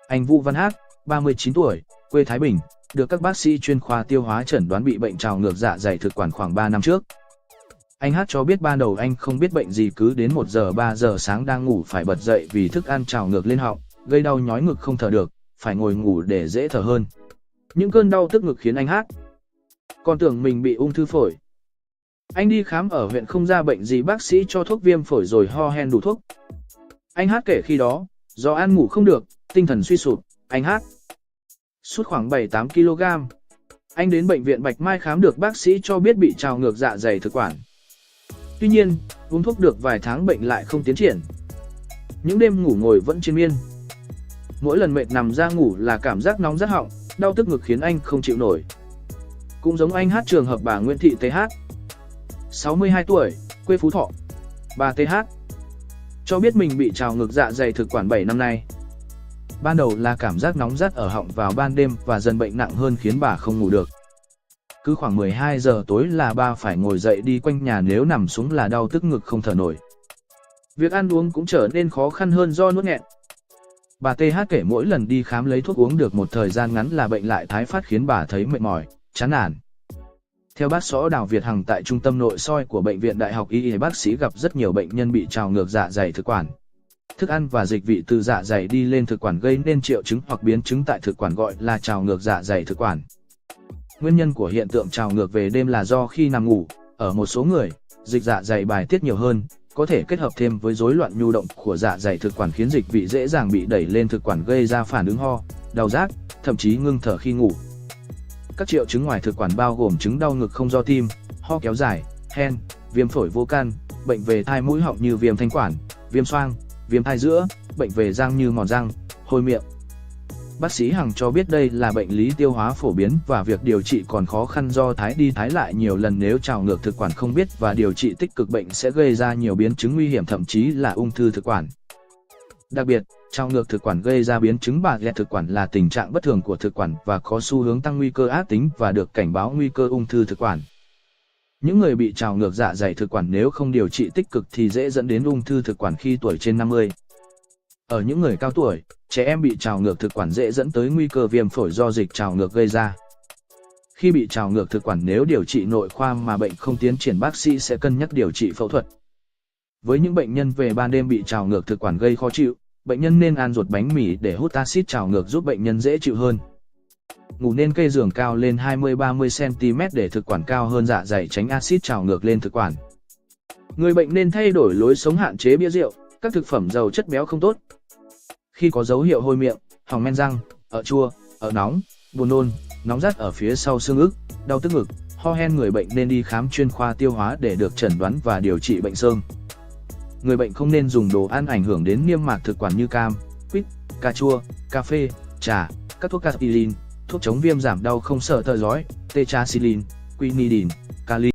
Anh Vũ Văn Hác, 39 tuổi, quê Thái Bình, được các bác sĩ chuyên khoa tiêu hóa chẩn đoán bị bệnh trào ngược dạ dày thực quản khoảng 3 năm trước. Anh Hát cho biết ban đầu anh không biết bệnh gì, cứ đến 1-3 giờ sáng đang ngủ phải bật dậy vì thức ăn trào ngược lên họng, gây đau nhói ngực không thở được, phải ngồi ngủ để dễ thở hơn. Những cơn đau tức ngực khiến anh Hát còn tưởng mình bị ung thư phổi. Anh đi khám ở huyện không ra bệnh gì, bác sĩ cho thuốc viêm phổi rồi ho hen đủ thuốc. Anh Hát kể khi đó, do ăn ngủ không được, tinh thần suy sụp, anh Hát sút khoảng 7-8 kg. Anh đến bệnh viện Bạch Mai khám được bác sĩ cho biết bị trào ngược dạ dày thực quản. Tuy nhiên, uống thuốc được vài tháng bệnh lại không tiến triển. Những đêm ngủ ngồi vẫn triền miên. Mỗi lần mệt nằm ra ngủ là cảm giác nóng rát họng, đau tức ngực khiến anh không chịu nổi. Cũng giống anh Hát, trường hợp bà Nguyễn Thị TH, 62 tuổi, quê Phú Thọ. Bà TH cho biết mình bị trào ngược dạ dày thực quản 7 năm nay. Ban đầu là cảm giác nóng rát ở họng vào ban đêm và dần bệnh nặng hơn khiến bà không ngủ được. Cứ khoảng 12 giờ tối là bà phải ngồi dậy đi quanh nhà, nếu nằm xuống là đau tức ngực không thở nổi. Việc ăn uống cũng trở nên khó khăn hơn do nuốt nghẹn. Bà TH kể mỗi lần đi khám lấy thuốc uống được một thời gian ngắn là bệnh lại tái phát khiến bà thấy mệt mỏi, chán nản. Theo bác sĩ Đào Việt Hằng tại Trung tâm Nội soi của Bệnh viện Đại học Y, bác sĩ gặp rất nhiều bệnh nhân bị trào ngược dạ dày thực quản. Thức ăn và dịch vị từ dạ dày đi lên thực quản gây nên triệu chứng hoặc biến chứng tại thực quản gọi là trào ngược dạ dày thực quản. Nguyên nhân của hiện tượng trào ngược về đêm là do khi nằm ngủ, ở một số người, dịch dạ dày bài tiết nhiều hơn, có thể kết hợp thêm với rối loạn nhu động của dạ dày thực quản khiến dịch vị dễ dàng bị đẩy lên thực quản, gây ra phản ứng ho, đau rát, thậm chí ngưng thở khi ngủ. Các triệu chứng ngoài thực quản bao gồm chứng đau ngực không do tim, ho kéo dài, hen, viêm phổi vô căn, bệnh về tai mũi họng như viêm thanh quản, viêm xoang, viêm tai giữa, bệnh về răng như mòn răng, hôi miệng. Bác sĩ Hằng cho biết đây là bệnh lý tiêu hóa phổ biến và việc điều trị còn khó khăn do thái đi thái lại nhiều lần. Nếu trào ngược thực quản không biết và điều trị tích cực, bệnh sẽ gây ra nhiều biến chứng nguy hiểm, thậm chí là ung thư thực quản. Đặc biệt, trào ngược thực quản gây ra biến chứng bà ghẹt thực quản là tình trạng bất thường của thực quản và có xu hướng tăng nguy cơ ác tính và được cảnh báo nguy cơ ung thư thực quản. Những người bị trào ngược dạ dày thực quản nếu không điều trị tích cực thì dễ dẫn đến ung thư thực quản khi tuổi trên 50. Ở những người cao tuổi, trẻ em bị trào ngược thực quản dễ dẫn tới nguy cơ viêm phổi do dịch trào ngược gây ra. Khi bị trào ngược thực quản, nếu điều trị nội khoa mà bệnh không tiến triển, bác sĩ sẽ cân nhắc điều trị phẫu thuật. Với những bệnh nhân về ban đêm bị trào ngược thực quản gây khó chịu, bệnh nhân nên ăn ruột bánh mì để hút axit trào ngược giúp bệnh nhân dễ chịu hơn. Ngủ nên kê giường cao lên 20-30 cm để thực quản cao hơn dạ dày, tránh axit trào ngược lên thực quản. Người bệnh nên thay đổi lối sống, hạn chế bia rượu, các thực phẩm giàu chất béo không tốt. Khi có dấu hiệu hôi miệng, hỏng men răng, ợ chua, ợ nóng, buồn nôn, nóng rát ở phía sau xương ức, đau tức ngực, ho hen, người bệnh nên đi khám chuyên khoa tiêu hóa để được chẩn đoán và điều trị bệnh xương. Người bệnh không nên dùng đồ ăn ảnh hưởng đến niêm mạc thực quản như cam, quýt, cà chua, cà phê, trà, các thuốc aspirin, thuốc chống viêm giảm đau không sợ theo dõi, tetracycline, quinidin, kali.